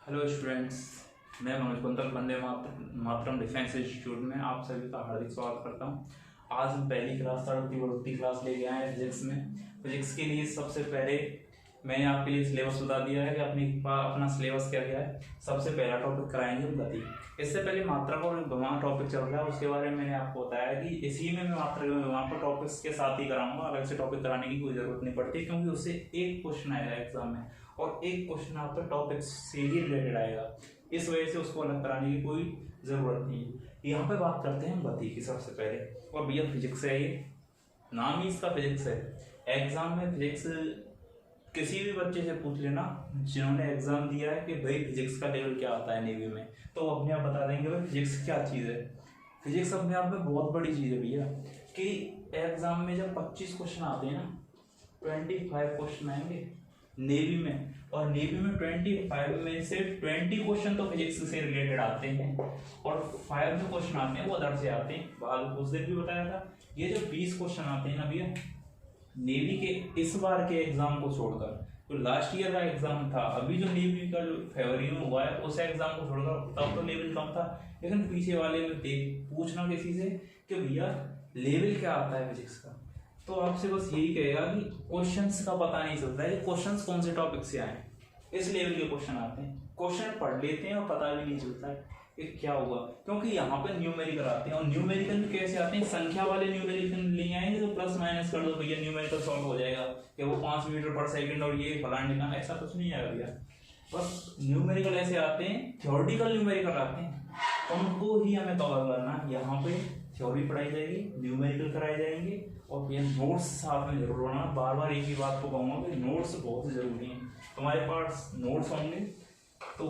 Hello students, मैं Manoj quintal Vande Mataram defence institute में आप सभी का हार्दिक स्वागत करता हूं। आज हम पहली क्लास प्रवृत्ति क्लास लेके आए हैं फिजिक्स में। फिजिक्स के लिए सबसे पहले मैंने आपके लिए सिलेबस बता दिया है कि अपना सिलेबस क्या क्या है। सबसे पहला टॉपिक कराएंगे गति। इससे पहले मात्रा का विमान टॉपिक चल रहा है, उसके बारे में मैंने आपको बताया कि इसी में मैं मात्रा का विमान पर टॉपिक्स के साथ ही कराऊंगा। अलग से टॉपिक कराने की कोई जरूरत नहीं पड़ती, क्योंकि उससे एक क्वेश्चन आएगा एग्जाम में और एक क्वेश्चन आपका टॉपिक से ही रिलेटेड आएगा। इस वजह से उसको अलग कराने की कोई जरूरत नहीं है। यहाँ पे बात करते हैं गति की सबसे पहले। और भैया फिजिक्स है, ये नाम ही इसका फिजिक्स है। एग्जाम में फिजिक्स किसी भी बच्चे से पूछ लेना जिन्होंने एग्जाम दिया है कि भाई फिजिक्स का लेवल क्या आता है नेवी में, तो वो अपने आप बता देंगे भाई फिजिक्स क्या चीज़ है। फिजिक्स अपने आप में बहुत बड़ी चीज़ है भैया, कि एग्जाम में जब 25 क्वेश्चन आते हैं ना, 25 क्वेश्चन आएंगे नेवी में, और नेवी में 25 में से 20 क्वेश्चन तो फिजिक्स से रिलेटेड आते हैं और 5 जो क्वेश्चन आते हैं वो अदर से आते हैं। बाल उस दिन भी बताया था, ये जो 20 क्वेश्चन आते हैं ना भैया नेवी के, इस बार के एग्जाम को छोड़कर, तो लास्ट ईयर का एग्जाम था, अभी जो नेवी का फरवरी में हुआ है उस एग्जाम को छोड़कर, तब तो लेवल कम था, लेकिन पीछे वाले में देख पूछना किसी से कि भैया लेवल क्या आता है फिजिक्स का, तो आपसे बस यही कहेगा कि क्वेश्चंस का पता नहीं चलता है कि क्वेश्चंस कौन से टॉपिक से आए, इस लेवल के क्वेश्चन आते हैं। क्वेश्चन पढ़ लेते हैं और पता भी नहीं चलता है कि क्या हुआ, क्योंकि यहाँ पे न्यूमेरिकल आते हैं। और न्यूमेरिकल भी कैसे आते हैं, संख्या वाले न्यूमेरिकल ले आएंगे तो प्लस माइनस कर दो भैया न्यूमेरिकल सॉल्व हो जाएगा, कि वो 5 मीटर पर सेकंड और ये फलान डिना, ऐसा कुछ नहीं आएगा भैया। बस न्यूमेरिकल ऐसे आते हैं, थ्योरेटिकल न्यूमेरिकल आते हैं, उनको ही हमें कवर करना। यहाँ पे थ्योरी पढ़ाई जाएगी, न्यूमेरिकल कराए जाएंगे, और ये नोट्स साथ में जरूर होना। बार बार एक ही बात को कहूँगा कि नोट्स बहुत जरूरी हैं। तुम्हारे पास नोट्स होंगे तो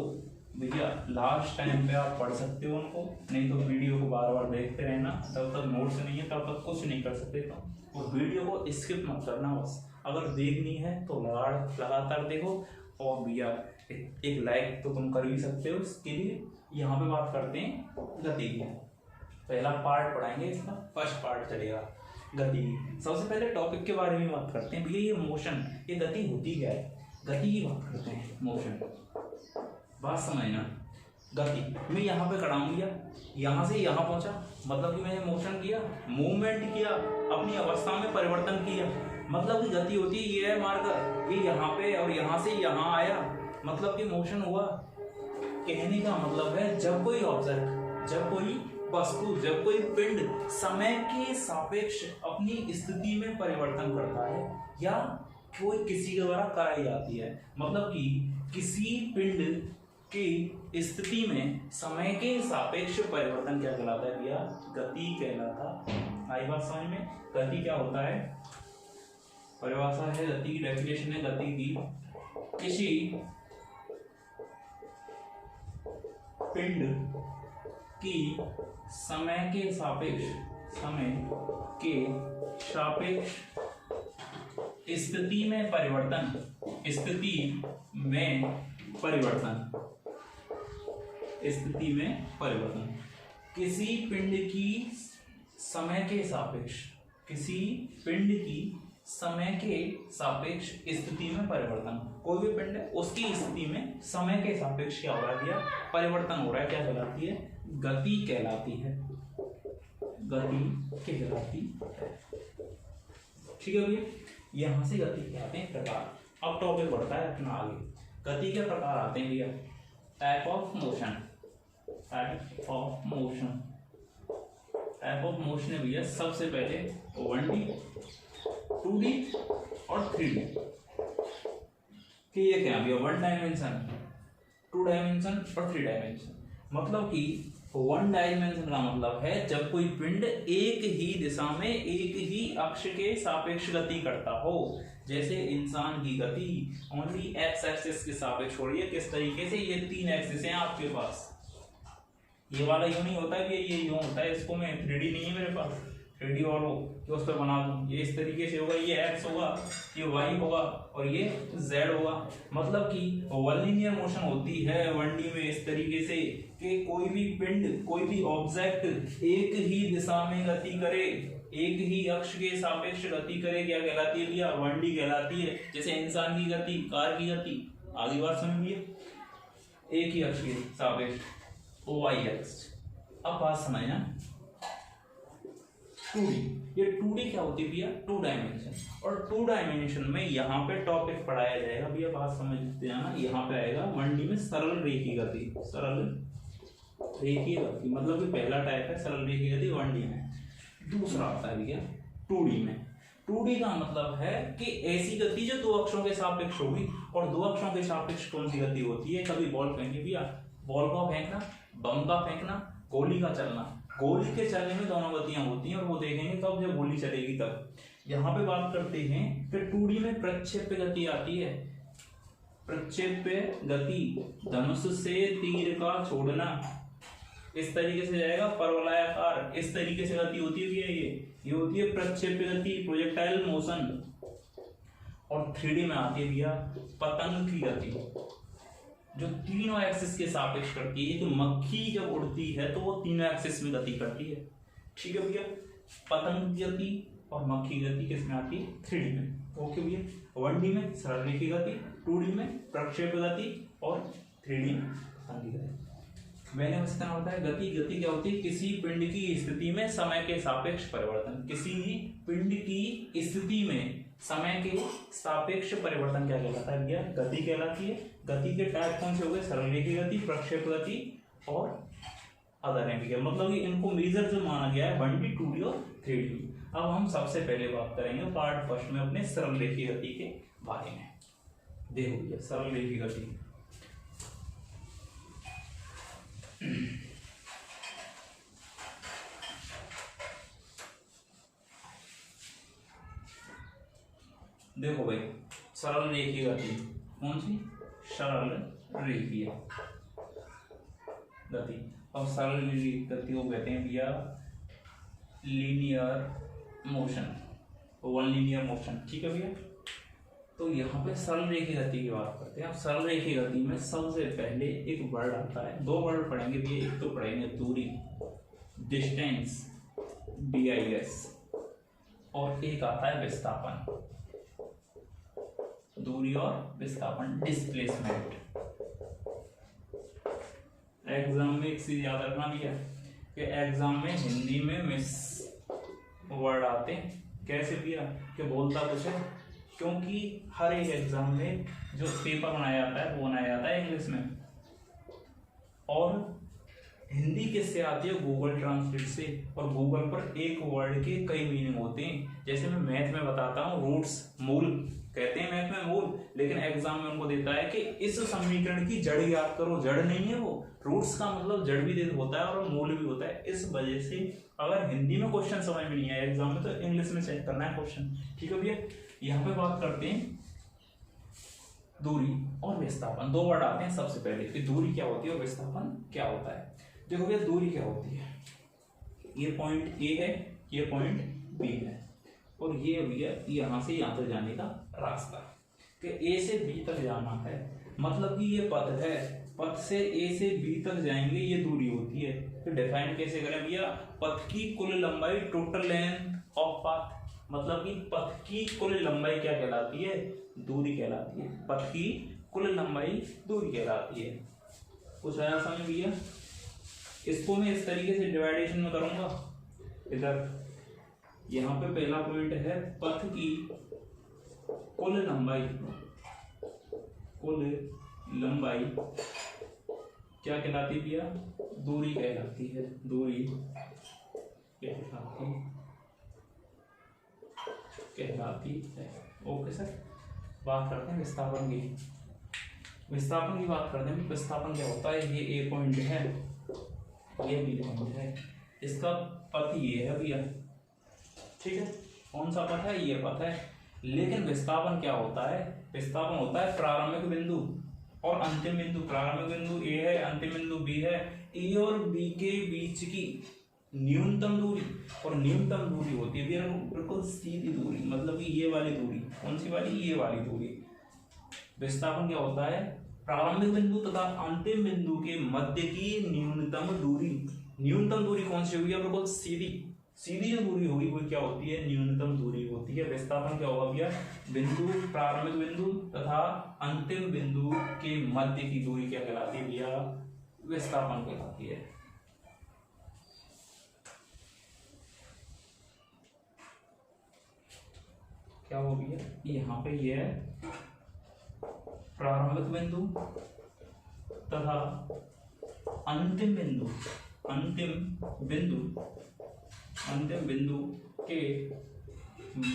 भैया लास्ट टाइम पे आप पढ़ सकते हो उनको, नहीं तो वीडियो को बार बार देखते रहना। तब तक नोट्स नहीं है तब तक कुछ नहीं कर सकते। तो और वीडियो को स्किप मत करना, बस अगर देखनी है तो लगातार देखो। और भैया एक लाइक तो तुम कर भी सकते हो इसके लिए। यहाँ पे बात करते हैं गति की। पहला पार्ट पढ़ाएंगे, इसका फर्स्ट पार्ट चलेगा गति। सबसे पहले टॉपिक के बारे में बात करते हैं भैया, ये मोशन, ये गति होती क्या है, गति की बात करते हैं। मोशन बात समझना, गति मैं यहाँ पे खड़ा हूँ भैया, यहाँ से यहाँ पहुँचा, मतलब कि मैंने मोशन किया, मूवमेंट किया, अपनी अवस्था में परिवर्तन किया, मतलब कि गति होती है। ये है मार्कर, ये यहाँ पे और यहाँ से यहाँ आया, मतलब कि मोशन हुआ। कहने का मतलब है जब कोई ऑब्जेक्ट, जब कोई वस्तु, जब कोई पिंड समय के सापेक्ष अपनी स्थिति में परिवर्तन करता है या कोई किसी के द्वारा कराई जाती है, मतलब कि किसी पिंड की स्थिति में समय के सापेक्ष परिवर्तन क्या कहलाता है भैया, गति कहलाता। आई बात समझ में, गति क्या होता है, परिभाषा है गति की, डेफिनेशन है गति की, किसी पिंड की समय के सापेक्ष स्थिति में परिवर्तन, स्थिति में किसी पिंड की समय के सापेक्ष, किसी पिंड की समय के सापेक्ष स्थिति में परिवर्तन। कोई भी पिंड है उसकी स्थिति में समय के सापेक्ष क्या हो रहा है, परिवर्तन हो रहा है, क्या कहलाती है, गति कहलाती है, गति कहलाती है। ठीक है भैया, यहां से गति कहते हैं प्रकार। अब टॉपिक बढ़ता है अपना आगे, गति के प्रकार आते हैं भैया। Type of motion, type of motion, type of motion है भैया सबसे पहले 1D, 2D और 3D। कि ये क्या भैया, 1 डायमेंशन, 2 डायमेंशन और 3 डायमेंशन। मतलब कि 1 डायमेंशन का मतलब है जब कोई पिंड एक ही दिशा में एक ही अक्ष के सापेक्ष गति करता हो। जैसे इंसान की गति ओनली एक्स एक्सिस के सापेक्ष हो रही है। किस तरीके से, ये 3 एक्सिस हैं आपके पास, ये वाला यूं नहीं होता कि ये यूं होता है, इसको मैं 3D नहीं है मेरे पास, 3D और हो जो उस पर बना दूं, ये इस तरीके से होगा, ये x होगा, ये y होगा और ये z होगा। मतलब कि वन लीनियर मोशन होती है 1D में इस तरीके से कि कोई भी पिंड, कोई भी ऑब्जेक्ट एक ही दिशा में गति करे, एक ही अक्ष के सापेक्ष गति करे, क्या कहलाती है भैया, 1D कहलाती है। जैसे इंसान की गति, कार की गति, आगे बात समझिए। एक ही अक्ष के सापेक्ष वाई एक्स। अब बात समझना 2D, ये 2D क्या होती है भैया, 2 डायमेंशन, और 2 डायमेंशन में यहाँ पे टॉपिक पढ़ाया जाएगा भैया, बात समझते हैं ना। यहाँ पे आएगा 1D में सरल रेखीय गति, सरल रेखीय गति मतलब कि पहला टाइप है सरल रेखीय गति 1D में। दूसरा आता है भैया 2D में। 2D का मतलब है कि ऐसी गति जो 2 अक्षों के सापेक्ष होगी, और 2 अक्षों के सापेक्ष कौन सी गति होती है, कभी बॉल फेंकी भैया, बॉल का फेंकना, बम का फेंकना, गोली का चलना, गोली के चलने में दोनों गतियां होती हैं, और वो देखेंगे कब, जब गोली चलेगी तब। यहाँ पे बात करते हैं कि 2D में प्रक्षेप्य गति आती है। प्रक्षेप्य गति धनुष से तीर का छोड़ना, इस तरीके से जाएगा परवलयाकार, इस तरीके से गति होती है भैया, ये होती है प्रक्षेप्य गति, प्रोजेक्टाइल मोशन। और 3D में आती है भैया पतंग की गति, जो तीनों एक्सिस के सापेक्ष करती है। एक मक्खी जब उड़ती है तो वो तीनों एक्सिस में गति करती है, ठीक है भैया। पतंग की गति और मक्खी की गति किसमें आती है, 3D में। ओके भैया, 1D में सरल रेखीय गति, 2D में प्रक्षेप्य गति, और 3D में पतंग की गति। मैंने बस इतना होता है गति। गति क्या होती है, किसी पिंड की स्थिति में समय के सापेक्ष परिवर्तन, किसी पिंड की स्थिति में समय के सापेक्ष परिवर्तन क्या कहलाता है भैया, गति कहलाती है। गति के टाइप कौन से हो गए, सरल रेखीय गति, प्रक्षेप्य गति और अदर है भैया, मतलब कि इनको मेजर जो माना गया है 1D, 2D और 3D। अब हम सबसे पहले बात करेंगे पार्ट फर्स्ट में अपने सरल रेखीय गति के बारे में। देखो भैया सरल रेखीय गति, देखो भाई सरल रेखीय गति कौन सी, सरल रेखीय गति। और सरल रेखीय गति को कहते हैं भैया linear motion, one linear motion, ठीक है भैया। तो यहाँ पे सरल रेखीय गति की बात करते हैं। अब सरल रेखीय गति में सबसे पहले एक वर्ड आता है, 2 वर्ड पढ़ेंगे भैया। एक तो पढ़ेंगे दूरी, डिस्टेंस, DIS, और एक आता है विस्थापन, दूरी और विस्थापन, डिस्प्लेसमेंट। एग्जाम में एक चीज याद रखना भैया कि एग्जाम में हिंदी में मिस वर्ड आते हैं, कैसे भैया कि बोलता कुछ है, क्योंकि हर एक एग्जाम में जो पेपर बनाया जाता है वो बनाया जाता है इंग्लिश में, और हिंदी किससे आती है, गूगल ट्रांसलेट से। और गूगल पर एक वर्ड के कई मीनिंग होते हैं। जैसे मैं मैथ में बताता हूँ रूट्स, मूल कहते हैं मैथ में मूल, लेकिन एग्जाम में उनको देता है कि इस समीकरण की जड़ याद करो। जड़ नहीं है वो, रूट्स का मतलब जड़ भी होता है और मूल भी होता है। इस वजह से अगर हिंदी में क्वेश्चन समझ में नहीं आया एग्जाम में, तो इंग्लिश में चेक करना है क्वेश्चन, ठीक है भैया। यहाँ पे बात करते हैं दूरी और विस्थापन, 2 वर्ड आते हैं सबसे पहले कि दूरी क्या होती है और विस्थापन क्या होता है। देखो भैया दूरी क्या होती है, ये पॉइंट ए है, ये पॉइंट बी है, और ये भैया यहाँ से यहाँ तक जाने का रास्ता कि ए से बी तक जाना है, मतलब कि ये पथ है, पथ से ए से बी तक जाएंगे, ये दूरी होती है। तो डिफाइन कैसे करें भैया, पथ की कुल लंबाई, टोटल लेंथ ऑफ पाथ, मतलब कि पथ की कुल लंबाई क्या कहलाती है, दूरी कहलाती है। पथ की कुल लंबाई दूरी कहलाती है। कुछ आया समझ भैया, इसको मैं इस तरीके से डिवाइडेशन में करूंगा। इधर यहाँ पे पहला पॉइंट है पथ की कुल लंबाई, कुल लंबाई क्या कहलाती है भैया, दूरी कहलाती है, दूरी कहलाती है। ओके सर, बात करते हैं विस्थापन की। विस्थापन की बात करते हैं, विस्थापन क्या होता है, ये ए पॉइंट है, ये बी पॉइंट है, इसका पथ ये है भैया, ठीक है। कौन सा पथ है, ये पथ है। लेकिन विस्थापन क्या होता है, विस्थापन होता है प्रारंभिक बिंदु और अंतिम बिंदु। प्रारंभिक बिंदु ए है, अंतिम बिंदु बी है, ए और बी के बीच की न्यूनतम दूरी, और न्यूनतम दूरी होती है बिल्कुल सीधी दूरी, मतलब कि ये वाली दूरी। कौन सी वाली, ये वाली दूरी। विस्थापन क्या होता है, प्रारंभिक बिंदु तथा अंतिम बिंदु के मध्य की न्यूनतम दूरी। न्यूनतम दूरी कौन सी हुई है, बिल्कुल सीधी, सीधी जो दूरी होगी वो क्या होती है, न्यूनतम दूरी होती है। विस्थापन क्या होगा भैया, बिंदु, प्रारंभिक बिंदु तथा अंतिम बिंदु के मध्य की दूरी क्या कहलाती है भैया, विस्थापन कहलाती है। क्या हो गया, यहाँ पे ये है प्रारंभिक बिंदु तथा अंतिम बिंदु, अंतिम बिंदु के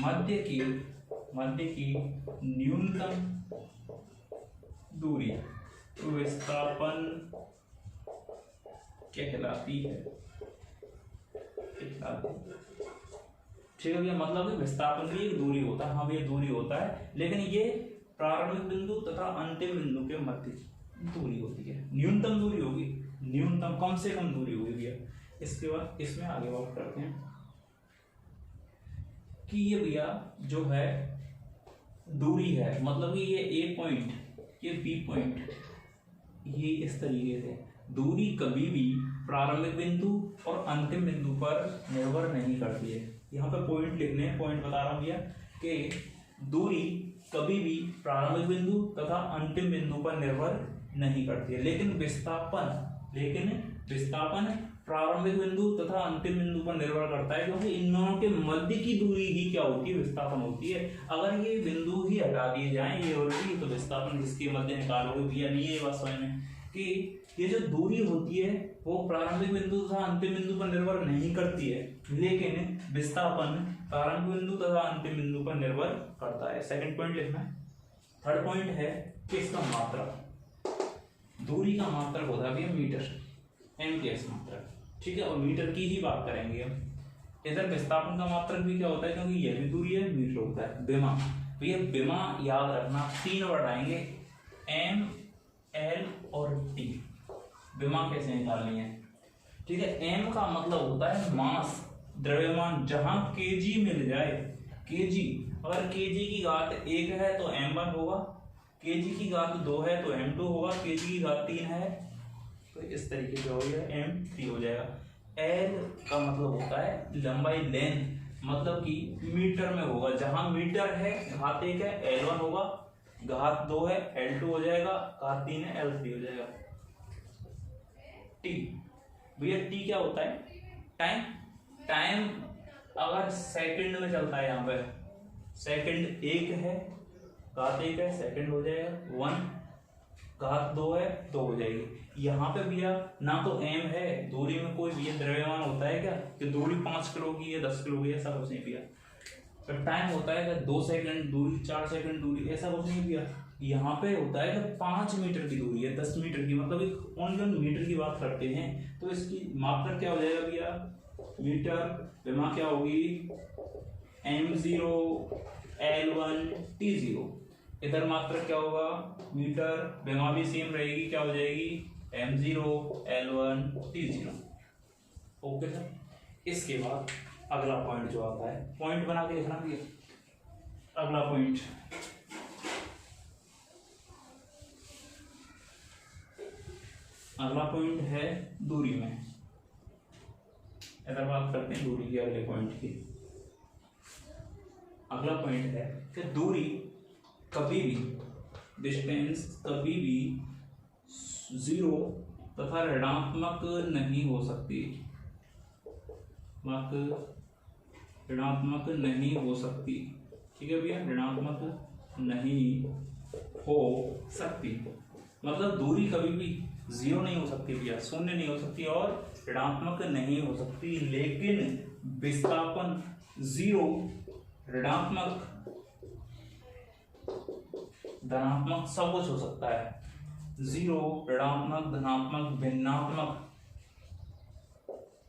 मध्य की न्यूनतम दूरी विस्थापन कहलाती है। ठीक है भैया, मतलब विस्थापन भी एक दूरी होता है, हाँ भैया दूरी होता है, लेकिन ये प्रारंभिक बिंदु तथा अंतिम बिंदु के मध्य दूरी होती है। न्यूनतम दूरी होगी, न्यूनतम कम से कम दूरी होगी भैया। इसके बाद इसमें आगे बात करते हैं कि ये भैया जो है दूरी है, मतलब कि ये ए पॉइंट, ये बी पॉइंट, ये इस तरीके से दूरी कभी भी प्रारंभिक बिंदु और अंतिम बिंदु पर निर्भर नहीं करती है। यहाँ पे पॉइंट लिखने हैं, पॉइंट बता रहा हूँ भैया कि दूरी कभी भी प्रारंभिक बिंदु तथा अंतिम बिंदु पर निर्भर नहीं करती है, लेकिन विस्थापन प्रारंभिक बिंदु तथा अंतिम बिंदु पर निर्भर करता है, क्योंकि इन दोनों के मध्य की दूरी ही क्या होती है, विस्थापन होती है। अगर ये बिंदु ही हटा दिए जाएं, ये और भी, तो विस्थापन किसके मध्य निकालोगे भैया, नहीं है। ये बात समझ में कि ये जो दूरी होती है वो प्रारंभिक बिंदु तथा अंतिम बिंदु पर निर्भर नहीं करती है, लेकिन विस्थापन प्रारंभिक बिंदु तथा अंतिम बिंदु पर निर्भर करता है। सेकंड पॉइंट लिखना है। थर्ड पॉइंट है कि इसका मात्रक, दूरी का मात्रक होता है मीटर, एमकेएस मात्रक, ठीक है, और मीटर की ही बात करेंगे हम। इधर विस्थापन का मात्रक भी क्या होता है, क्योंकि यह भी दूरी है, मीटर होता है। विमा, तो ये विमा याद रखना, 3 वर्ड आएंगे, एम, एल और टी। विमा कैसे निकालनी है, ठीक है। एम का मतलब होता है मास, द्रव्यमान, जहां केजी मिल जाए, केजी, अगर केजी की घात 1 है तो m1 होगा, केजी की घात 2 है तो m2 होगा, केजी की घात 3 है तो इस तरीके से हो गया, m3 हो जाएगा। एल का मतलब होता है लंबाई, लेंथ, मतलब कि मीटर में होगा, जहां मीटर है घात 1 है L1 होगा, घात 2 है L2 हो जाएगा, घात 3 है L3 हो जाएगा। टी, भैया टी क्या होता है, टाइम। टाइम अगर सेकंड में चलता है, यहाँ पे सेकंड 1 है, घात 1 है, सेकंड हो जाएगा 1, घात 2 है 2 हो जाएगी। यहाँ पे भैया ना तो एम है, दूरी में कोई भैया द्रव्यमान होता है क्या, कि दूरी 5 किलो की है, 10 किलो की है, ऐसा कुछ नहीं भैया। फिर टाइम होता है कि 2 सेकंड दूरी, 4 सेकंड दूरी, ऐसा कुछ नहीं भैया। यहाँ पे होता है कि 5 मीटर की दूरी है, 10 मीटर की, मतलब एक ओनली मीटर की बात करते हैं, तो इसकी मात्रक क्या हो जाएगा भैया, मीटर। विमा क्या होगी, m0, L1, T0। इधर मात्रक क्या होगा, मीटर। विमा भी सेम रहेगी, क्या हो जाएगी, m0, L1, T0। Okay sir. इसके बाद अगला पॉइंट जो आता है, पॉइंट बना के लिखना भैया। अगला पॉइंट, अगला पॉइंट है दूरी में। इधर बात करते हैं दूरी की, अगले पॉइंट की। अगला पॉइंट है कि दूरी कभी भी, डिस्टेंस कभी भी 0 तथा ऋणात्मक नहीं हो सकती, ऋणात्मक नहीं हो सकती, ठीक है भैया, ऋणात्मक नहीं हो सकती, मतलब दूरी कभी भी 0 नहीं हो सकती भैया, 0 नहीं हो सकती और ऋणात्मक नहीं हो सकती, लेकिन विस्थापन 0, ऋणात्मक, धनात्मक, सब कुछ हो सकता है। 0, ऋणात्मक, धनात्मक, भिन्नात्मक,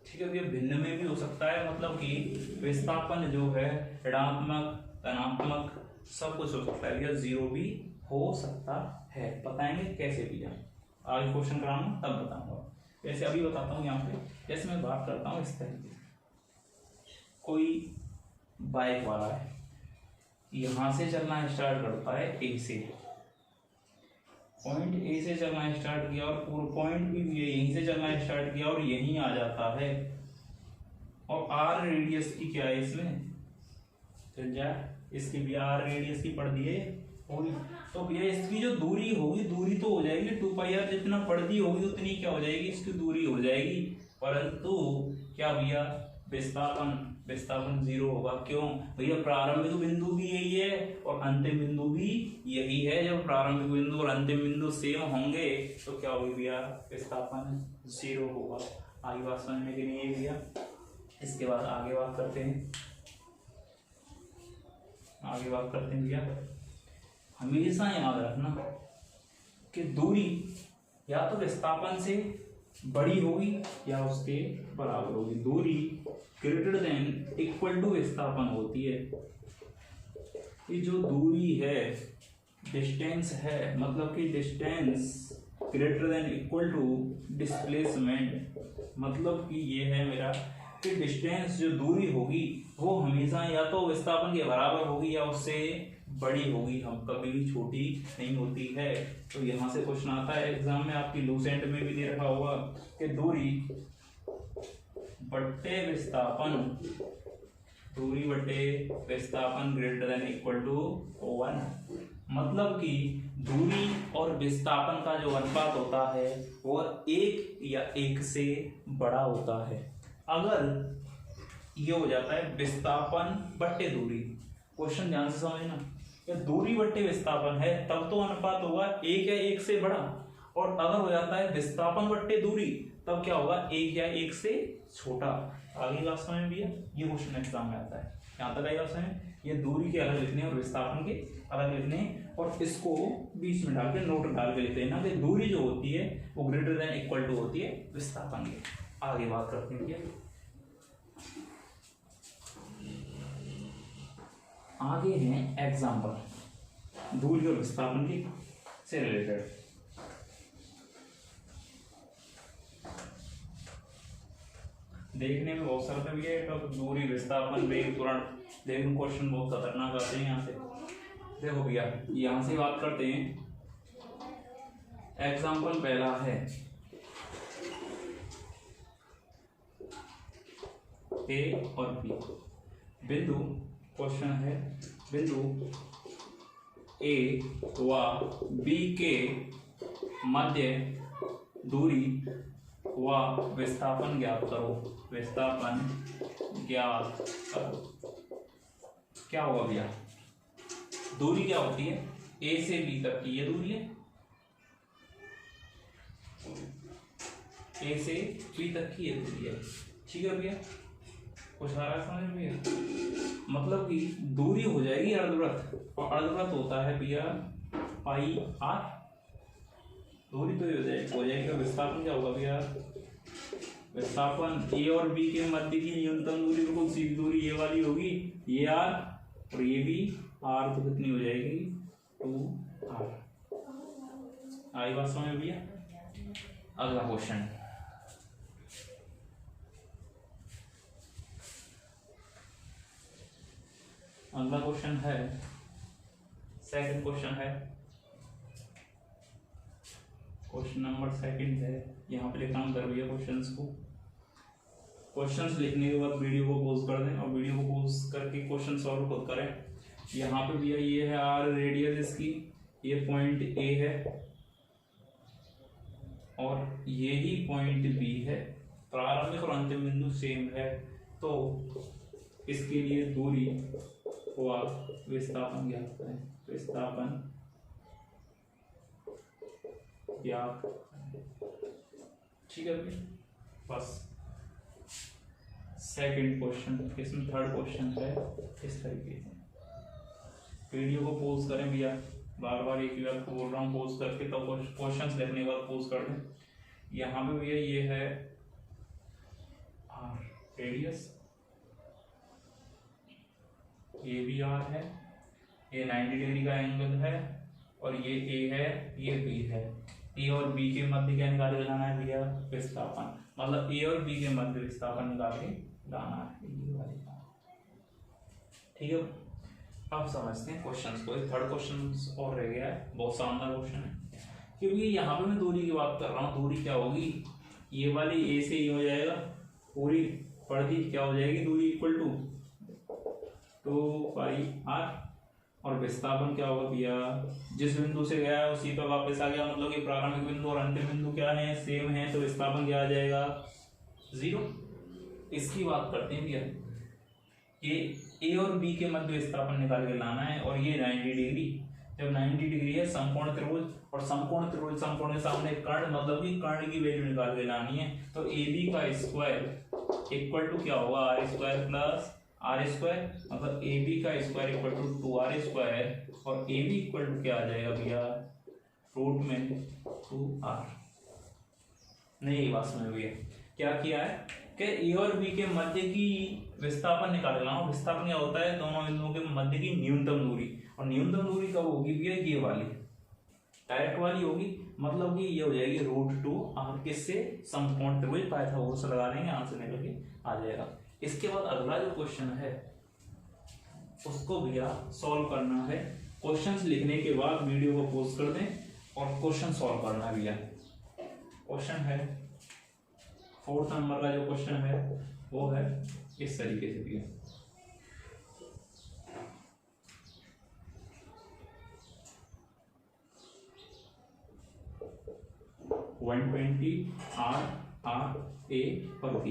ठीक है भैया, भिन्न में भी हो सकता है, मतलब कि विस्थापन जो है ऋणात्मक, धनात्मक, सब कुछ हो सकता है भैया, 0 भी हो सकता है। बताएंगे कैसे भैया, आगे क्वेश्चन कराऊंगा तब बताऊंगा, वैसे अभी बताता हूँ। यहाँ पे जैसे मैं बात करता हूँ इस तरीके से, कोई बाइक वाला है, यहाँ से चलना स्टार्ट करता है ए से, पॉइंट ए से चलना स्टार्ट किया और पूरा पॉइंट भी यहीं से चलना स्टार्ट किया और यहीं आ जाता है, और आर रेडियस की क्या है इसमें चल जाए, इसकी भी आर रेडियस की पढ़ दिए होगी। तो भैया इसकी जो दूरी होगी, दूरी तो हो जाएगी 2πr, जितना पढ़ दी होगी उतनी क्या हो जाएगी इसकी दूरी हो जाएगी, परंतु क्या भैया विस्थापन 0 होगा। क्यों भैया, प्रारंभिक बिंदु भी यही है और अंतिम बिंदु भी यही है। जब प्रारंभिक बिंदु और अंतिम बिंदु सेम होंगे तो क्या होगी भैया, विस्थापन 0 होगा। आगे बात समझने के लिए भैया, इसके बाद आगे बात करते हैं भैया। हमेशा याद रखना कि दूरी या तो विस्थापन से बड़ी होगी या उसके बराबर होगी। दूरी ग्रेटर देन इक्वल टू विस्थापन होती है। ये जो दूरी है, डिस्टेंस है, मतलब कि distance greater than equal to displacement, मतलब कि ये है मेरा कि डिस्टेंस जो दूरी होगी वो हमेशा या तो विस्थापन के बराबर होगी या उससे बड़ी होगी, हम कभी भी छोटी नहीं होती है। तो यहाँ से क्वेश्चन आता है एग्जाम में, आपकी लूसेंट में भी दे रखा होगा कि दूरी बट्टे विस्थापन ग्रेटर देन इक्वल टू 1, मतलब कि दूरी और विस्थापन का जो अनुपात होता है वो 1 या 1 से बड़ा होता है। अगर ये हो जाता है विस्थापन बट्टे दूरी, क्वेश्चन ध्यान से समझना, या दूरी बट्टे विस्थापन है तब तो अनुपात होगा 1 या 1 से बड़ा, और अगर हो जाता है विस्थापन बट्टे दूरी तब क्या होगा 1 या 1 से छोटा। आगे बात समझ भैया, ये क्वेश्चन एग्जाम में आता है। यहाँ तक आएगा समझ, ये दूरी के अलग लिखने और विस्थापन के अलग लिखने, और इसको बीच में डाल के नोट डाल के लिखते हैं ना कि दूरी जो होती है वो ग्रेटर देन इक्वल टू होती है विस्थापन के। आगे बात करते हैं, आगे हैं एग्जाम्पल दूरी और विस्थापन की से रिलेटेड। देखने में बहुत सरल भी है, तो दूरी विस्थापन वेग त्वरण, लेकिन क्वेश्चन बहुत खतरनाक आते हैं यहाँ से। देखो भैया, यहाँ से बात करते हैं। एग्जाम्पल पहला है ए और बी बिंदु, क्वेश्चन है बिंदु ए व बी के मध्य दूरी व विस्थापन ज्ञात करो। क्या होगा भैया, दूरी क्या होती है, ए से बी तक की ये दूरी है, ए से बी तक की ये दूरी है, ठीक है भैया। कुछ आ रहा है समझ में, मतलब कि दूरी हो जाएगी अर्धवृत्त, और अर्धवृत्त होता है भैया पाई आर, दूरी तो हो जाएगी। विस्थापन क्या होगा भैया, विस्थापन ए और बी के मध्य की न्यूनतम दूरी, बिल्कुल सीधी दूरी ये वाली होगी, ये आर और ये भी आर, तो कितनी हो जाएगी 2r। आई बात समझ भैया। अगला क्वेश्चन, है सेकंड क्वेश्चन है, क्वेश्चन नंबर सेकंड है। यहाँ पे लिखना कर भैया क्वेश्चंस को, क्वेश्चंस लिखने के बाद वीडियो को पॉज कर दें और वीडियो को पॉज करके क्वेश्चन सॉल्व खुद करें। यहाँ पे भैया ये है आर रेडियस इसकी, ये पॉइंट ए है और ये ही पॉइंट बी है, प्रारंभिक और अंतिम बिंदु सेम है, तो इसके लिए दूरी व विस्थापन ज्ञात करें। विस्थापन ज्ञात, ठीक है भैया। बस सेकंड क्वेश्चन, इसमें थर्ड क्वेश्चन है इस तरीके से। वीडियो को पॉज करें भैया, बार बार एक ही बात बोल रहा हूँ, पॉज करके तो क्वेश्चंस देखने के बाद पॉज कर दें। यहाँ पे भैया ये है आर रेडियस, ये भी आर है, ये 90 डिग्री का एंगल है, और ये ए है, ये बी है। ए और बी के मध्य क्या निकाल के लाना है भैया, विस्थापन, मतलब ए और बी के मध्य विस्थापन निकाल के लाना है, ठीक है। अब समझते हैं क्वेश्चंस को। थर्ड क्वेश्चन और रह गया है, बहुत शानदार क्वेश्चन है, क्योंकि यहाँ पे मैं दूरी की बात कर रहा हूँ। दूरी क्या होगी, ये वाली ए से ये हो जाएगा पूरी बढ़ती क्या हो जाएगी दूरी इक्वल टू 2πr, और विस्थापन क्या होगा भैया, जिस बिंदु से गया है उसी पर वापस आ गया, मतलब कि प्रारंभिक बिंदु और अंतिम बिंदु क्या है, सेम है, तो विस्थापन क्या आ जाएगा 0। इसकी बात करते हैं भैया, ये ए और बी के मध्य विस्थापन निकाल के लाना है, और ये 90 डिग्री, जब 90 डिग्री है समकोण त्रिभुज, और समकोण त्रिभुज समकोण के सामने कर्ण, मतलब कि कर्ण की वैल्यू निकाल के लानी है, तो ए बी का स्क्वायर इक्वल टू क्या होगा r square plus r square, मतलब ए बी का square equal to 2r square, और ए बी इक्वल टू क्या आ जाएगा भैया रूट में 2r। नहीं यही बात समझ गई, क्या किया है कि ए और बी के मध्य की विस्थापन निकालना, और विस्थापन क्या होता है दोनों बिंदुओं के मध्य की न्यूनतम दूरी, और न्यूनतम दूरी कब होगी भैया, ये वाली डायरेक्ट वाली होगी, मतलब कि ये हो जाएगी √2r, किससे समकोण त्रिभुज पाइथागोरस लगा देंगे, आंसर निकल के आ जाएगा। इसके बाद अगला जो क्वेश्चन है उसको भैया सॉल्व करना है। क्वेश्चंस लिखने के बाद वीडियो को पॉज कर दें और क्वेश्चन सॉल्व करना है भैया। क्वेश्चन है 4th नंबर का जो क्वेश्चन है वो है इस तरीके से भैया, A और B,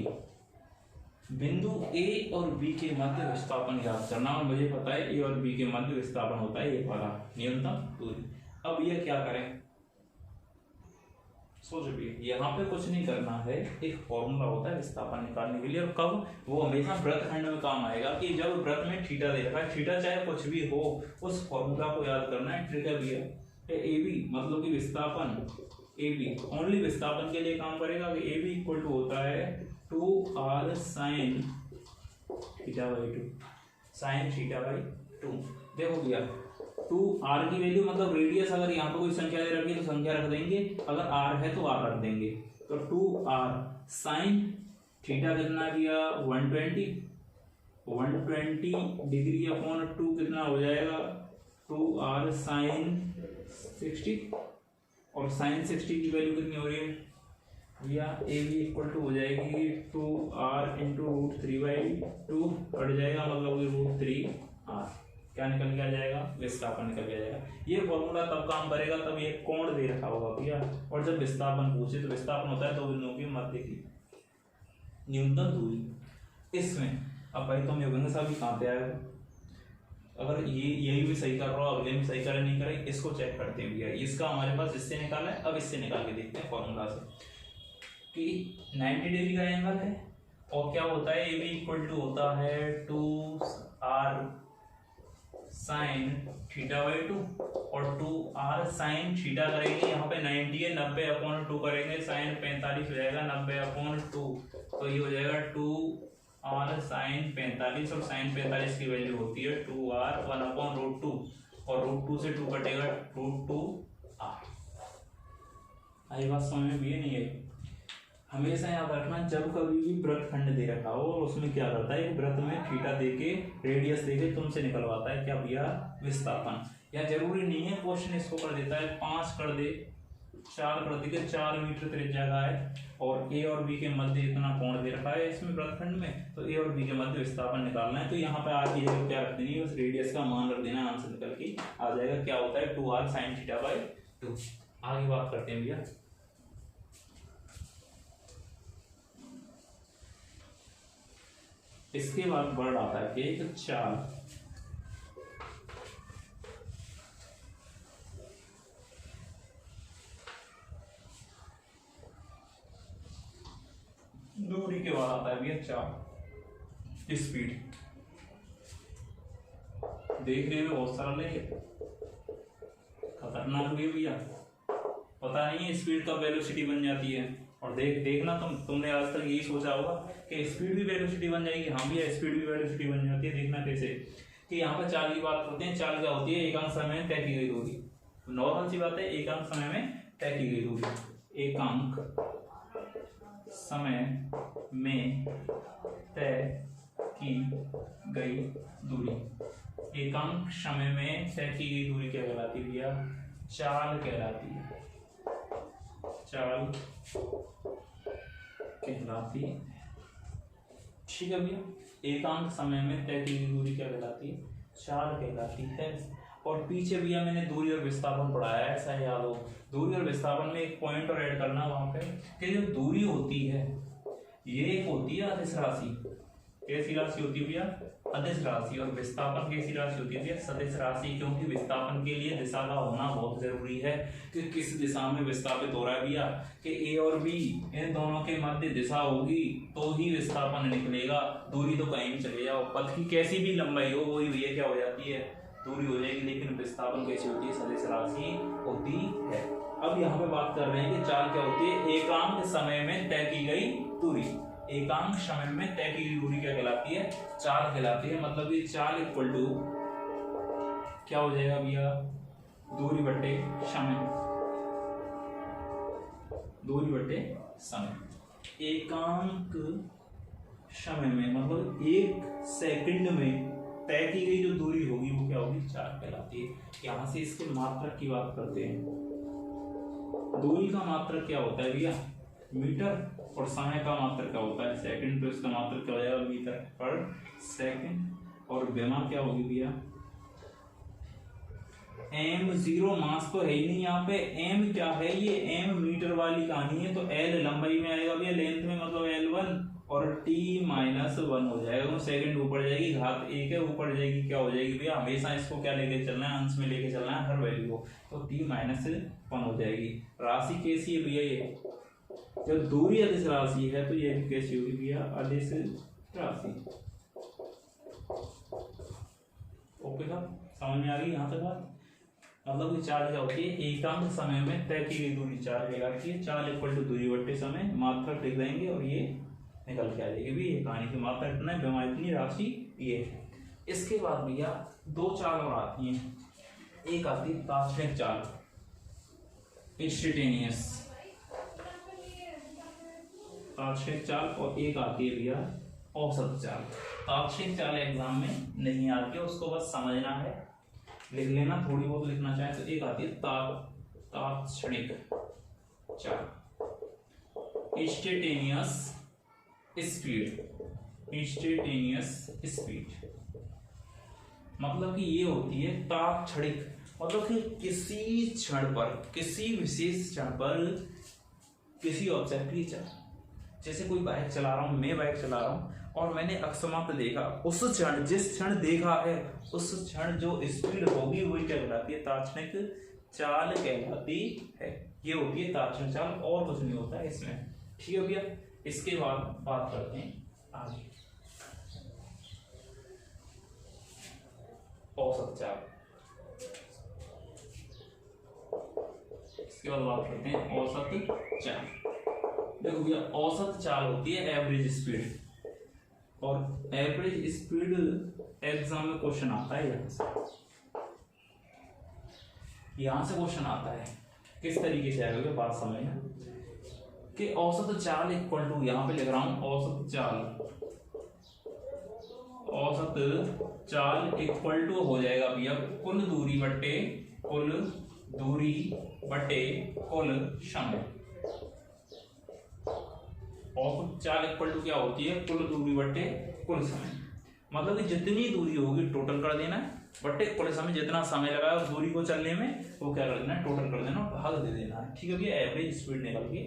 बिंदु A और B के मध्य विस्थापन ज्ञात करना, और मुझे पता है A और B के मध्य विस्थापन होता है ये वाला न्यूनतम दूरी। अब ये क्या करें, सोचो भी, यहाँ पे कुछ नहीं करना है, एक फॉर्मूला होता है विस्थापन निकालने के लिए, और कब वो हमेशा वृत्तखंड में काम आएगा कि जब वृत्त में थीटा दे रखा है, थीटा चाहे कुछ भी हो, उस फॉर्मूला को याद करना है। ट्रिक है भैया, ए बी मतलब कि विस्थापन ए बी ओनली विस्थापन के लिए काम करेगा, ए बी इक्वल टू होता है 2r sine theta by 2, sine theta by 2। देखो भैया 2r की वैल्यू मतलब रेडियस, अगर यहाँ पे कोई संख्या दे रखी है तो संख्या रख देंगे, अगर r है तो r रख देंगे, तो 2r साइन थीटा कितना किया 120 डिग्री अपॉन 2 कितना हो जाएगा 2r साइन 60, और साइन 60 की वैल्यू कितनी हो रही है भैया, ए बी इक्वल टू हो जाएगी 2r इंटू √3/2 कट जाएगा, मतलब √3r, क्या निकल के आ जाएगा विस्थापन निकल के आ जाएगा। ये फॉर्मूला तब काम करेगा तब ये कोण दे रखा होगा भैया, और जब विस्थापन पूछे तो विस्थापन होता है दो बिंदुओं के मध्य की न्यूनतम दूरी। इसमें अब भाई तुम योगेंद्र साहब भी कहाँ पे आए, अगर ये यही भी सही कर रहा हो, अगले में सही करे नहीं करे, इसको चेक करते हैं भैया। इसका हमारे पास इससे निकाला है, अब इससे निकाल के देखते हैं फॉर्मूला से कि 90 डिग्री का एंगल है, और क्या होता है ए बी इक्वल टू होता है 2r साइन थीटा बाई 2, और 2r साइन थीटा करेंगे, यहाँ पे 90 है 90 अपॉन 2 करेंगे, साइन 45 हो जाएगा 90 अपॉन 2, तो ये हो जाएगा 2r साइन 45, और साइन 45 की वैल्यू होती है 2r 1 अपॉन √2, और √2 से 2 कटेगा √2r। आई बात समझ में भी नहीं है। हमेशा याद रखना जब कभी भी वृत्तखंड दे रखा हो और उसमें क्या करता है, एक वृत्त में थीटा देके रेडियस देके तुमसे निकलवाता है क्या भैया विस्थापन, या जरूरी नहीं है क्वेश्चन इसको कर देता है 5 कर दे 4 कर दे, 4 मीटर त्रिज्या का है और ए और बी के मध्य इतना कोण दे रखा है इसमें वृत्तखंड में, तो ए और बी के मध्य विस्थापन निकालना है, तो यहाँ पे आर की जगह क्या रख देनी है, उस रेडियस का मान रख देना, आंसर निकल के आ जाएगा। क्या होता है 2r साइन थीटा बाई 2। आगे बात करते हैं भैया, इसके बाद वर्ड आता है एक चाल। दूरी के बाद आता है भैया चाल। स्पीड देखने में बहुत सरल है, खतरनाक भी भैया, पता नहीं है स्पीड कब वेलोसिटी बन जाती है। और देखना तुमने आज तक यही सोचा होगा कि स्पीड भी वेलोसिटी बन जाएगी, हाँ भैया स्पीड भी वेलोसिटी बन जाती है। देखना कैसे कि यहाँ पर चाल की बात करते हैं। चाल क्या होती है, एकांक समय में तय की गई दूरी, नॉर्मल सी बात है, एकांक समय में तय की गई दूरी, एकांक समय में तय की गई दूरी, एकांक समय में तय की गई दूरी क्या कहलाती है भैया, चाल कहलाती है, चाल कहलाती है। ठीक है भैया, एकांक समय में तय की गई दूरी क्या कहलाती है? चाल कहलाती है। और पीछे भैया मैंने दूरी और विस्थापन पढ़ाया है, ऐसा याद हो। दूरी और विस्थापन में एक पॉइंट और ऐड करना वहां पे कि जो दूरी होती है ये एक होती है अदिश राशि। कैसी राशि होती है भैया? अदिश राशि। और विस्थापन कैसी राशि होती है भैया? सदिश राशि। क्योंकि विस्थापन के लिए दिशा का होना बहुत जरूरी है कि किस दिशा में विस्थापित हो रहा है भैया, कि ए और बी इन दोनों के मध्य दिशा होगी तो ही विस्थापन निकलेगा। दूरी तो कहीं भी चले जाओ, पथ की कैसी भी लंबाई हो वही भैया क्या हो जाती है? दूरी हो जाएगी। लेकिन विस्थापन कैसी होती है? सदिश राशि होती है। अब यहाँ पे बात कर रहे हैं कि चाल क्या होती है? एकांक समय में तय की गई दूरी। एकांक समय में तय की गई दूरी क्या कहलाती है? चाल कहलाती है। मतलब ये चाल इक्वल टू क्या हो जाएगा भैया? दूरी बटे समय। दूरी बटे समय। एकांक समय में मतलब 1 सेकंड में तय की गई जो दूरी होगी वो क्या होगी? चाल कहलाती है। यहां से इसके मात्रक की बात करते हैं। दूरी का मात्रक क्या होता है भैया? मीटर। और समय का मात्रक क्या होता है? सेकंड। तो इसका मात्रक क्या हो जाएगा? मीटर पर सेकंड। और विमा क्या होगी भैया? m0 मास तो है ही नहीं यहाँ पे। m क्या है? ये m मीटर वाली कहानी है, तो l लंबाई में आएगा भैया, लेंथ में मतलब l1 और t -1 हो जाएगा। सेकंड ऊपर जाएगी, घात 1 है, ऊपर जाएगी क्या हो जाएगी भैया? हमेशा इसको क्या लेके चलना है? अंश में लेके चलना है हर वैल्यू को, तो t -1 हो जाएगी। राशि कैसी है भैया? ये जब दूरी अदिश राशि है तो ये भी कैसी होगी भैया? अदिश राशि। ओके साहब, समझ में आ गई यहाँ तक बात? मतलब कि चाल क्या होती है? एकांक समय में तय की गई दूरी चाल कहलाती है। चाल इक्वल टू दूरी बटे समय। मात्रक लिख देंगे और ये निकल के आ जाएगी भी। ये कहानी की मात्रक इतना है, विमा इतनी, राशि ये है। इसके बाद भैया 2 चाल और आती हैं। एक आती है तात्क्षणिक चाल, इंस्टेंटेनियस तात्क्षणिक चाल, और एक आती है भैया औसत चाल। तात्क्षणिक चाल एग्जाम में नहीं आती है, उसको बस समझना है, लिख लेना, थोड़ी बहुत लिखना चाहे तो। एक आती है तात्क्षणिक चाल, इंस्टेंटेनियस स्पीड। इंस्टेंटेनियस स्पीड मतलब कि ये होती है तात्क्षणिक, मतलब कि किसी क्षण पर, किसी विशेष क्षण पर किसी ऑब्जेक्ट की चाल। जैसे कोई बाइक चला रहा हूं, मैं बाइक चला रहा हूं और मैंने अकस्मात देखा, उस क्षण, जिस क्षण देखा है उस क्षण जो स्पीड होगी वही क्या कहलाती है? तात्क्षणिक चाल कहलाती है। ये होती है तात्क्षणिक चाल, और कुछ नहीं होता है इसमें। ठीक है भैया, इसके बाद बात करते हैं आगे औसत चाल। इसके बाद बात करते हैं औसत चाल। देखो भैया, औसत चाल होती है एवरेज स्पीड, और एवरेज स्पीड एग्जाम में क्वेश्चन आता है यहां से क्वेश्चन आता है। किस तरीके से आएगा बात समझना कि औसत चाल इक्वल टू, यहां पे लिख रहा हूं औसत चाल। औसत चाल इक्वल टू हो जाएगा भैया कुल दूरी बटे कुल समय। औसत चाल इक्वल टू क्या होती है? कुल दूरी बटे कुल समय। मतलब कि जितनी दूरी होगी टोटल कर देना है, बटे कुल समय, जितना समय लगा है उस दूरी को चलने में वो क्या कर देना है? टोटल कर देना, भाग दे देना है। ठीक है भैया, एवरेज स्पीड निकल के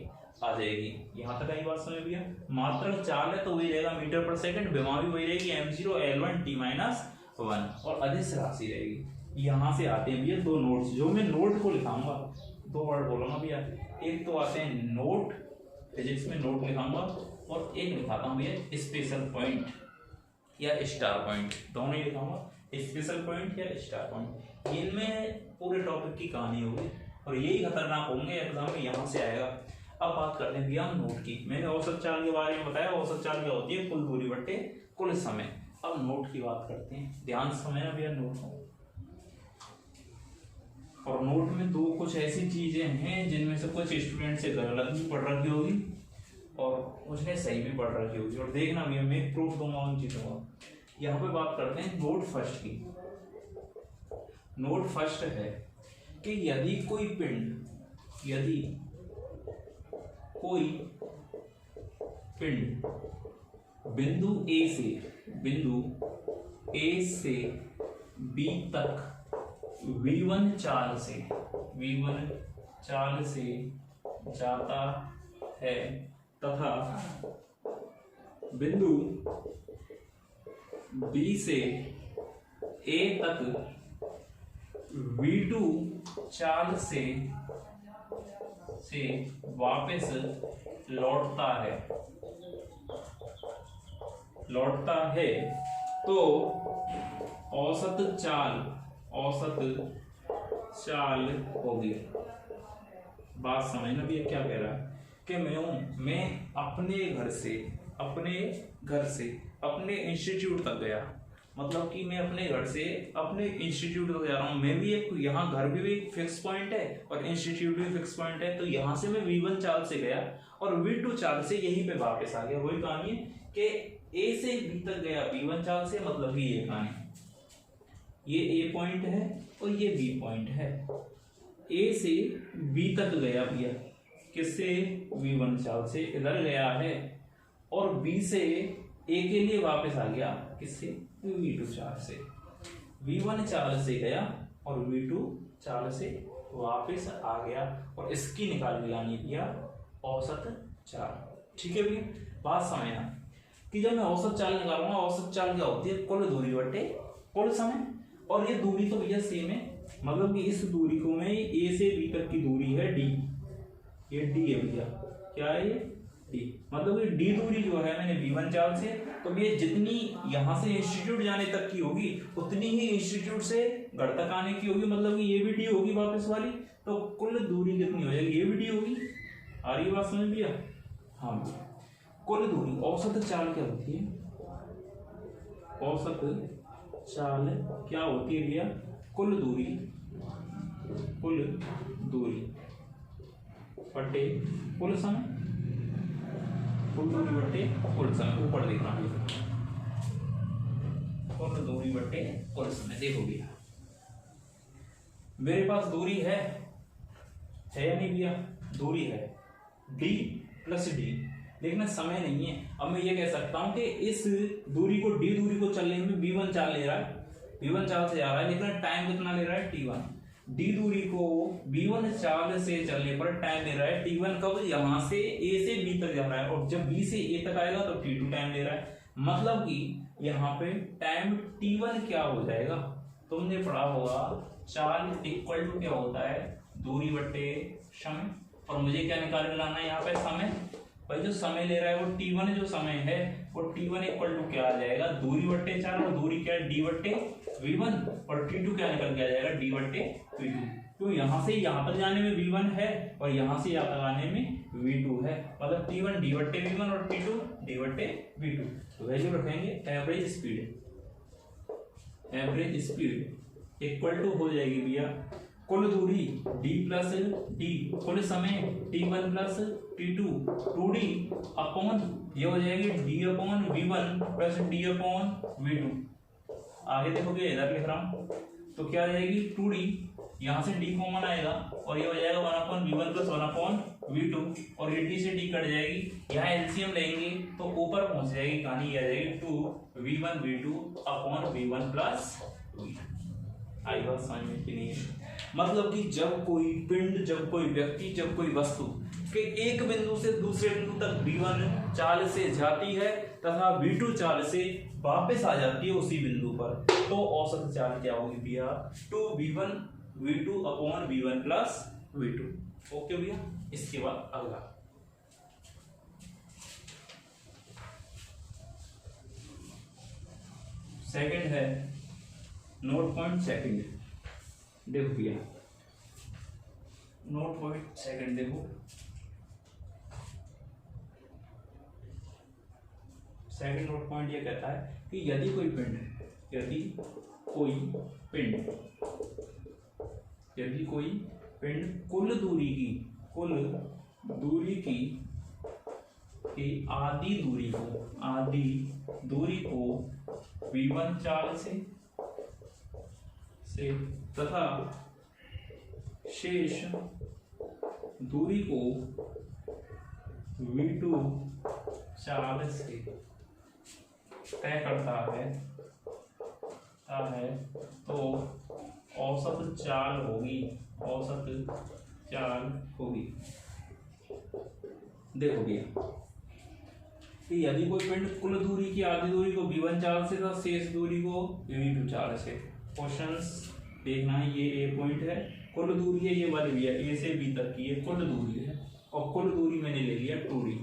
आ जाएगी। यहाँ तक आई बात समझ भैया? मात्रक चाल है तो वही रहेगा मीटर पर सेकंड, विमा भी वही रहेगी m0 l1 t-1, और अदिश राशि रहेगी। यहाँ से आते हैं भैया 2 नोट्स, जो मैं नोट को लिखाऊंगा 2 वर्ड बोलूंगा भैया। एक तो आते हैं नोट, फिजिक्स में नोट लिखाऊंगा, और एक लिखाता हूँ भैया स्पेशल पॉइंट या स्टार पॉइंट, दोनों ही लिखाऊंगा, स्पेशल पॉइंट या स्टार पॉइंट। इनमें पूरे टॉपिक की कहानी होगी और यही खतरनाक होंगे एग्जाम में, यहाँ से आएगा। अब बात करते हैं भैया हम नोट की। मैंने औसत चाल के बारे में बताया, औसत चाल क्या होती है? कुल दूरी बटे कुल समय। अब नोट की बात करते हैं, ध्यान से समझना भैया नोट को। और नोट में कुछ ऐसी चीजें हैं जिनमें से कुछ स्टूडेंट से गलत भी पढ़ रखी होगी और उसने सही भी पढ़ रखी होगी, और देखना भैया मैं प्रूफ दूंगा उन चीजों का। यहाँ पे बात करते हैं नोट फर्स्ट की। नोट फर्स्ट है कि यदि कोई पिंड बिंदु ए से बी तक v1 चाल से जाता है तथा बिंदु बी से ए तक v2 चाल से वापस लौटता है तो औसत चाल होगी। बात समझना भी क्या कह रहा है कि मैं अपने घर से अपने इंस्टीट्यूट तक गया, मतलब कि मैं अपने घर से अपने इंस्टीट्यूट तक जा रहा हूँ। मैं भी एक यहाँ घर भी एक फिक्स पॉइंट है और इंस्टीट्यूट भी फिक्स पॉइंट है, तो यहाँ से मैं v1 चाल से गया और v2 चाल से यहीं पे वापस आ गया। वही कहानी है कि a से b तक गया v1 चाल से, मतलब कि ये कहानी, ये a पॉइंट है और ये b पॉइंट है। a से b तक गया भैया किससे, v1 चाल से इधर गया है, और b से a के लिए वापस आ गया किससे, v2 चाल से। v1 चाल से गया और v2 चाल से वापस आ गया, और इसकी निकाल के लानी भैया औसत चाल। ठीक है भैया, बात समझना कि जब मैं औसत चाल निकालूंगा, औसत चाल क्या होती है, कुल दूरी बटे कुल समय, और ये दूरी तो भैया सेम है, मतलब कि इस दूरी को मैं a से b तक की दूरी है d, ये d है भैया, क्या है ये d, मतलब ये d दूरी जो है मैंने v1 चाल से, तो ये जितनी यहाँ से इंस्टीट्यूट जाने तक की होगी उतनी ही इंस्टीट्यूट से घर तक आने की होगी, मतलब कि ये भी d होगी वापस वाली, तो कुल दूरी कितनी हो जाएगी, ये भी d होगी। आ रही बात समझ भैया? हाँ भैया, कुल दूरी औसत चाल क्या होती है, औसत चाल क्या होती है भैया, कुल दूरी बटे कुल समय, कुल दूरी बटे कुल समय। ऊपर देख रहा हूँ, कुल दूरी बटे कुल समय। देखो भैया मेरे पास दूरी है या नहीं भैया, दूरी है d प्लस d, लेकिन समय नहीं है। अब मैं ये कह सकता हूं कि इस दूरी को d दूरी को चलने में v1 चाल ले रहा है, v1 चाल से जा रहा है, लेकिन टाइम कितना ले रहा है, t1। d दूरी को v1 चाल से चलने पर टाइम ले रहा है t1, कब, यहां से a से b तक जा रहा है, और जब b से a तक आएगा तो t2 टाइम ले रहा है, मतलब कि यहाँ पे टाइम t1 क्या हो जाएगा, तुमने पढ़ा होगा चाल इक्वल टू क्या होता है, दूरी बटे समय, और मुझे क्या निकाल लाना है यहाँ पे, समय। भाई जो समय ले रहा है वो t1 जो समय है वो t1 इक्वल टू क्या आ जाएगा, दूरी बट्टे चाल, और दूरी क्या है, d बट्टे v1, और t2 क्या निकल के आ जाएगा, d बट्टे v2। क्यों, यहाँ से यहाँ तक जाने में v1 है और यहाँ से यहाँ तक आने में v2 है, मतलब t1 d बट्टे v1 और t2 d बट्टे v2। तो वैल्यू रखेंगे एवरेज स्पीड इक्वल टू हो जाएगी भैया कुल दूरी d प्लस d, कुल समय t1 plus t2 2d upon, ये हो जाएगी d upon v1 plus d upon v2। आगे देखोगे इधर लिख रहा हूं, तो क्या आ जाएगी 2d, यहाँ से d कॉमन आएगा और ये हो जाएगा 1 upon v1 plus 1 upon v2, और ये d से d कट जाएगी, यहाँ एलसीएम लेंगे तो ऊपर पहुंच जाएगी कहानी, ये आ जाएगी 2v1 v2 upon v1 plus v2। आई बात समझ में कि नहीं है? मतलब कि जब कोई पिंड, जब कोई व्यक्ति, जब कोई वस्तु के एक बिंदु से दूसरे बिंदु तक v1 चाल से जाती है तथा v2 चाल से वापस आ जाती है उसी बिंदु पर, तो औसत चाल क्या होगी भैया, 2v1 v2 upon v1 plus v2। Okay भैया, इसके बाद अगला सेकंड है नोट पॉइंट सेकंड। देखो भैया नोट पॉइंट सेकंड, देखो सेकंड नोट पॉइंट ये कहता है कि यदि कोई पिंड कुल दूरी की आधी दूरी को v1 चाल से तथा शेष दूरी को v2 चाल से तय करता है तो औसत चाल होगी, औसत चाल होगी। देखो भैया कि यदि कोई पिंड कुल दूरी की आधी दूरी को v1 चाल से तथा शेष दूरी को v2 चाल से, क्वेश्चंस देखना है, ये ए पॉइंट है, कुल दूरी है ये वाली भैया ए से बी तक की ये कुल दूरी है और कुल दूरी मैंने ले लिया 2d।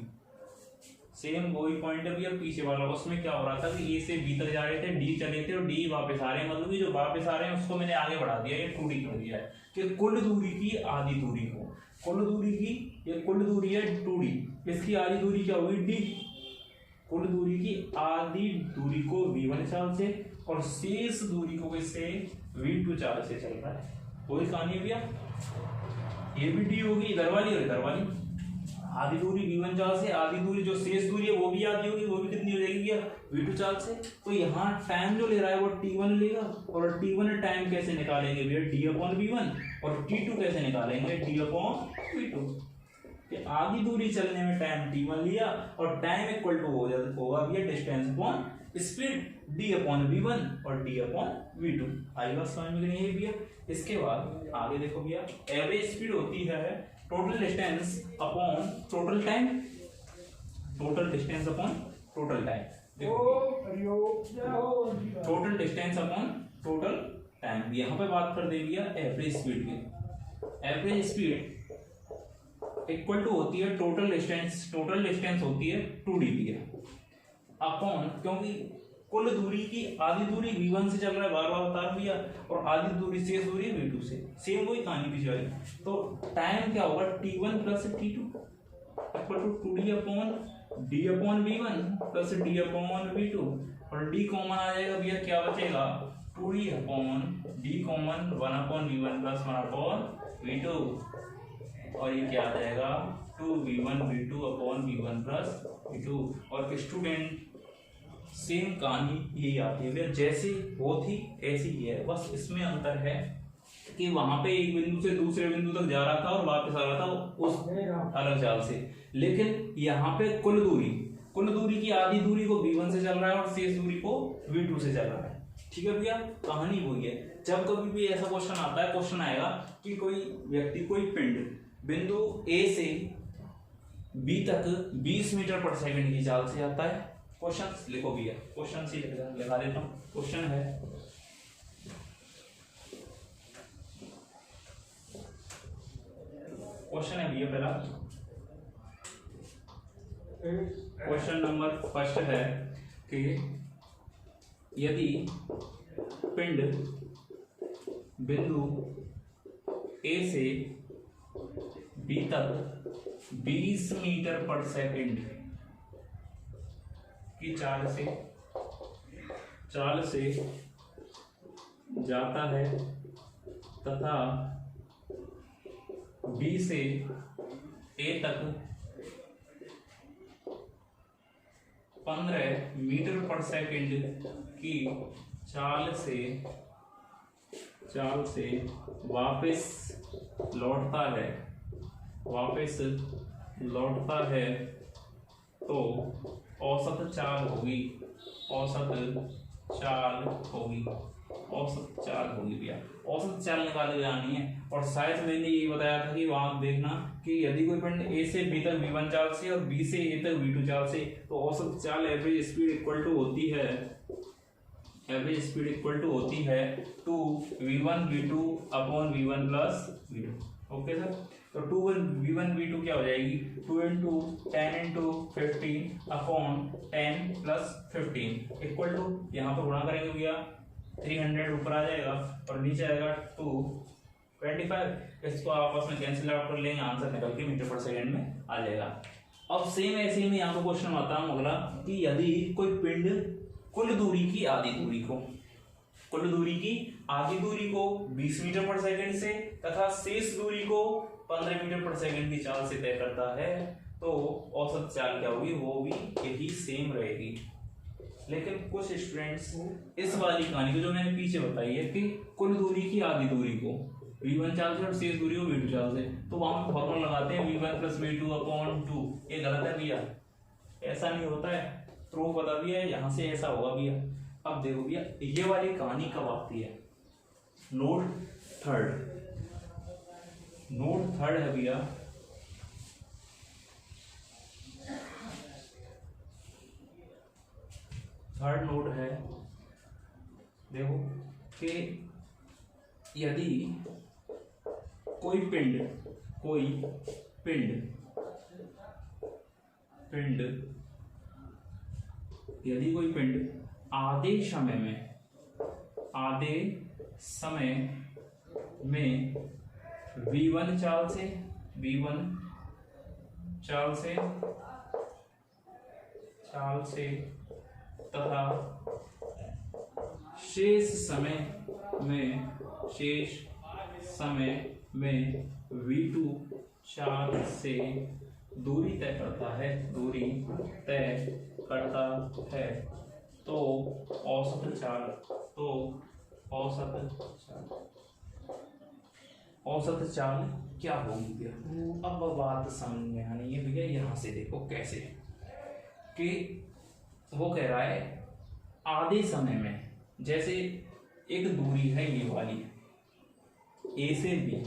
सेम वही पॉइंट है भैया पीछे वाला, उसमें क्या हो रहा था कि ए से बी तक जा रहे थे, डी चले थे और डी वापस आ रहे हैं, मतलब कि जो वापस आ रहे हैं उसको मैंने आगे बढ़ा दिया, ये 2d कर दिया है कि कुल दूरी की आधी दूरी को, कुल दूरी की ये कुल दूरी है 2d, इसकी आधी दूरी क्या होगी d, कुल दूरी की आधी दूरी को v1 चाल से और शेष दूरी को इससे v2 चाल से चल रहा है। वही कहानी है भैया, ये भी d होगी इधर वाली और इधर वाली, आधी दूरी v1 चाल से, आधी दूरी जो शेष दूरी है वो भी आधी होगी, वो भी कितनी हो जाएगी भैया v2 चाल से। तो यहाँ टाइम जो ले रहा है वो t1 लेगा और t1 टाइम कैसे निकालेंगे भैया d/v1 और t2 कैसे निकालेंगे d/v2। आधी दूरी चलने में टाइम t1 लिया और टाइम इक्वल टू होगा भैया डिस्टेंस अपॉन स्पीड d/v1 और d/v2। आई बात समझ में नहीं है भैया। इसके बाद आगे देखो भैया, एवरेज स्पीड होती है total distance upon total time, total distance upon total time. Total distance upon total time, यहाँ पे बात कर दे भैया एवरेज स्पीड की। एवरेज स्पीड इक्वल टू होती है टोटल डिस्टेंस होती है 2d भैया अपॉन, क्योंकि कुल दूरी की आधी दूरी v1 से चल रहा है, बार बार बता रहा भैया, और आधी दूरी शेष दूरी है v2 से, सेम वही कहानी पीछे वाली। तो टाइम क्या होगा t1 plus t2 equal to 2d upon d/v1 plus d/v2 और d कॉमन आ जाएगा भैया, क्या बचेगा 2d upon d common 1/v1 plus 1/v2 और ये क्या आ जाएगा 2v1v2 upon v1 plus v2। और स्टूडेंट सेम कहानी यही आती है, जैसे वो थी ऐसी ही है, बस इसमें अंतर है कि वहां पे एक बिंदु से दूसरे बिंदु तक जा रहा था और वापस आ रहा था उस अलग चाल से, लेकिन यहाँ पे कुल दूरी की आधी दूरी को v1 से चल रहा है और शेष दूरी को v2 से चल रहा है। ठीक है भैया, कहानी वही है। जब कभी भी ऐसा क्वेश्चन आता है, क्वेश्चन आएगा कि कोई व्यक्ति, कोई पिंड बिंदु ए से बी तक 20 मीटर पर सेकंड की चाल से जाता है। क्वेश्चन लिखो भैया, क्वेश्चन से लिखा देता हूं। क्वेश्चन है भैया पहला, क्वेश्चन नंबर फर्स्ट है कि यदि पिंड बिंदु ए से बी तक 20 मीटर पर सेकंड की चाल से जाता है तथा बी से ए तक 15 मीटर पर सेकंड की चाल से वापस लौटता है तो औसत चाल होगी भैया। औसत चाल निकाले जानी है। और शायद मैंने ये बताया था कि वहां देखना कि यदि कोई पिंड ए से बी तक v1 चाल से और बी से ए तक v2 चाल से, तो औसत चाल एवरेज स्पीड इक्वल टू होती है 2v1v2 upon v1 plus v2। Okay sir, तो 2v1v2 क्या हो जाएगी 2 into 10 into 15 upon 10 plus 15 equal to, यहाँ पर गुणा करेंगे भैया 300 ऊपर आ जाएगा और नीचे आएगा 225। इसको आपस में कैंसिल आउट कर लेंगे, आंसर निकल के मीटर पर सेकंड में आ जाएगा। अब सेम ऐसे ही मैं यहाँ पर क्वेश्चन आता हूँ अगला कि यदि कोई पिंड कुल दूरी की आधी दूरी को 20 मीटर पर सेकंड से तथा शेष दूरी को 15 मीटर पर सेकंड की चाल से तय करता है, तो औसत चाल क्या होगी, वो भी यही सेम रहेगी। लेकिन कुछ स्टूडेंट्स इस वाली कहानी को जो मैंने पीछे बताई है कि कुल दूरी की आधी दूरी को v1 चाल से और शेष दूरी को v2 चाल से, तो वहां पर फॉर्मूला लगाते हैं v1 प्लस v2 अपॉन 2। ये गलत है भैया, ऐसा नहीं होता है। प्रूफ बता दिया है, यहाँ से ऐसा होगा भैया। अब देखो भैया ये वाली कहानी कब आती है, नोट थर्ड है भैया, थर्ड नोट है। देखो कि यदि कोई पिंड यदि कोई पिंड आधे समय में v1 चाल से तथा शेष समय में v2 चाल से दूरी तय करता है तो औसत चाल क्या होगी भैया। अब बात समझ में आनी है भैया, यहाँ से देखो कैसे कि वो कह रहा है आधे समय में, जैसे एक दूरी है ये वाली ए से बी,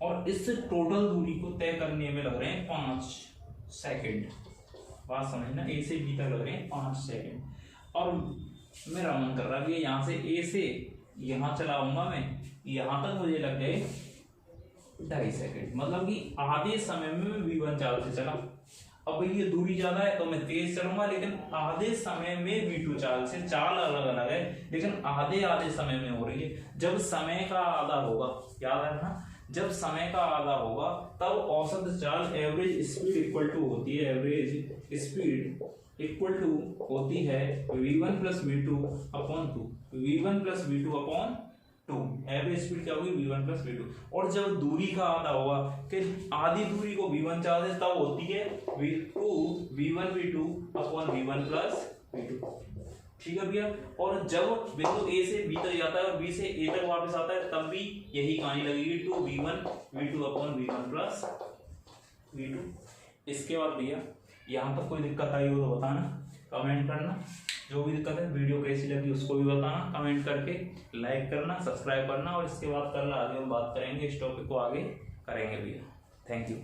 और इस टोटल दूरी को तय करने में लग रहे हैं 5 सेकंड। बात समझना, ए से बी तक लग रहे हैं 5 सेकंड। और मेरा मन कर रहा है कि यहाँ से ए से यहाँ चलाऊंगा मैं, यहाँ तक मुझे लग गए 2.5 सेकंड, मतलब कि आधे समय में मैं v1 चाल से चला। अब ये दूरी ज्यादा है तो मैं तेज चलूंगा, लेकिन आधे समय में v2 चाल से, चाल अलग अलग है लेकिन आधे समय में हो रही है। जब समय का आधा होगा, याद है ना, जब समय का आधा होगा तब औसत चाल एवरेज स्पीड इक्वल टू होती है, v1 plus v2 upon 2, average speed क्या होगी v1 प्लस v2। और जब दूरी का आधा होगा कि आधी दूरी को v1 चाल से, तब होती है v1 v2 upon v1 plus v2। ठीक है भैया। और जब बिंदु ए से बी तक जाता है और बी से ए तक वापस आता है तब भी यही कहानी लगेगी, 2v1 v2 upon v1 plus v2। इसके बाद भैया यहाँ तक कोई दिक्कत आई हो तो बताना, कमेंट करना। जो भी दिक्कत है, वीडियो कैसी लगी उसको भी बताना कमेंट करके, लाइक करना, सब्सक्राइब करना। और इसके बाद कल आगे हम बात करेंगे, इस टॉपिक को आगे करेंगे भैया। Thank you.